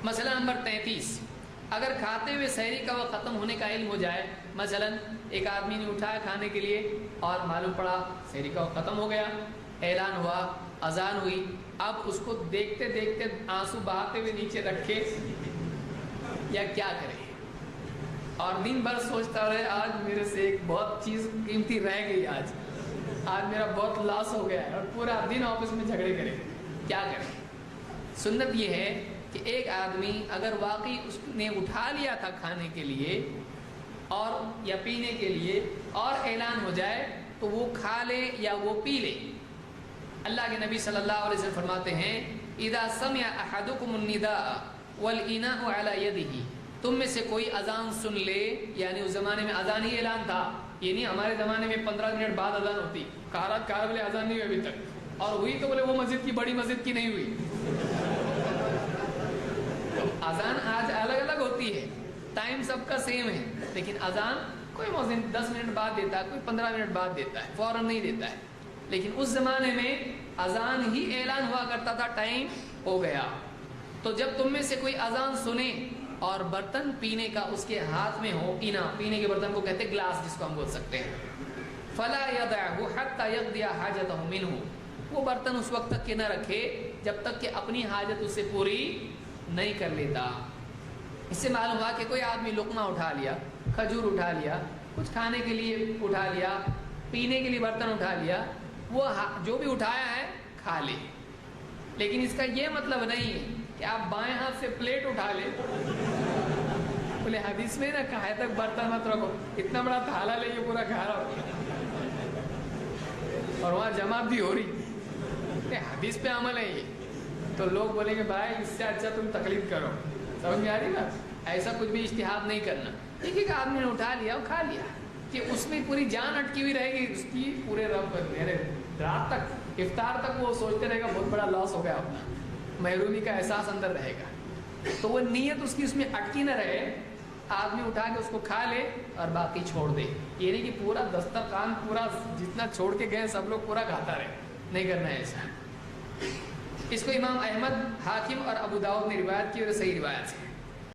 مسئلہ نمبر 33، اگر کھاتے ہوئے سحری کا وقت ختم ہونے کا علم ہو جائے، مثلا ایک آدمی نے اٹھایا کھانے کے لیے اور معلوم پڑا سحری کا وقت ختم ہو گیا، اعلان ہوا، اذان ہوئی، اب اس کو دیکھتے دیکھتے آنسو بہاتے ہوئے نیچے رکھے یا کیا کرے؟ اور دن بھر سوچتا رہے آج میرے سے ایک بہت چیز قیمتی رہ گئی، آج میرا بہت لاس ہو گیا ہے، اور پورا دن آفس میں جھگڑے کرے، کیا کرے؟ سنت یہ ہے کہ ایک آدمی اگر واقعی اس نے اٹھا لیا تھا کھانے کے لیے اور یا پینے کے لیے اور اعلان ہو جائے تو وہ کھا لے یا وہ پی لے۔ اللہ کے نبی صلی اللہ علیہ وسلم فرماتے ہیں اذا سمع احدکم النداء والاناء علی یدہ، تم میں سے کوئی اذان سن لے، یعنی اس زمانے میں اذان ہی اعلان تھا، یہ نہیں ہمارے زمانے میں 15 منٹ بعد اذان ہوتی، کار بولے اذان نہیں ہوئی ابھی تک، اور ہوئی تو بولے وہ مسجد کی بڑی مسجد کی نہیں ہوئی۔ اذان آج الگ الگ ہوتی ہے، ٹائم سب کا سیم ہے، لیکن اذان کوئی مؤذن 10 منٹ بعد دیتا ہے، کوئی 15 منٹ بعد دیتا ہے، فوراً نہیں دیتا ہے۔ لیکن اس زمانے میں اذان ہی اعلان ہوا کرتا تھا، ٹائم ہو گیا۔ تو جب تم میں سے کوئی اذان سنے اور برتن پینے کا اس کے ہاتھ میں ہو، پینا پینے کے برتن کو کہتے ہیں گلاس، جس کو ہم بول سکتے ہیں، فلا يدعه حتى يقضي حاجته منه، وہ برتن اس وقت تک کہ نہ رکھے جب تک کہ اپنی حاجت اس سے پوری نہیں کر لیتا۔ اس سے معلوم ہوا کہ کوئی آدمی لقمہ اٹھا لیا، کھجور اٹھا لیا، کچھ کھانے کے لیے اٹھا لیا، پینے کے لیے برتن اٹھا لیا، وہ جو بھی اٹھایا ہے کھا لے، لیکن اس کا یہ مطلب نہیں ہے کہ آپ بائیں ہاتھ سے پلیٹ اٹھا لیں، بولے حدیث میں نہ کہا ہے تک برتن مت رکھو، اتنا بڑا تھالا لے یہ پورا کھا رہا ہو اور وہاں جماعت بھی ہو رہی، حدیث پہ عمل ہے یہ، تو لوگ بولیں گے بھائی اس سے اچھا تم تقلید کرو، سمجھ میں آ رہی نا؟ ایسا کچھ بھی اجتہاد نہیں کرنا، ایک ایک آدمی نے اٹھا لیا اور کھا لیا کہ اس میں پوری جان اٹکی ہوئی رہے گی اس کی، پورے رات تک افطار تک وہ سوچتے رہے گا بہت بڑا لاس ہو گیا اپنا، محرومی کا احساس اندر رہے گا، تو وہ نیت اس کی اس میں اٹکی نہ رہے، آدمی اٹھا کے اس کو کھا لے اور باقی چھوڑ دے، یہ نہیں کہ پورا دسترخوان پورا جتنا چھوڑ کے گئے سب لوگ پورا کھاتا رہے، نہیں کرنا ہے ایسا۔ اس کو امام احمد، حاکم اور ابو داؤد نے روایت کی اور صحیح روایت ہے۔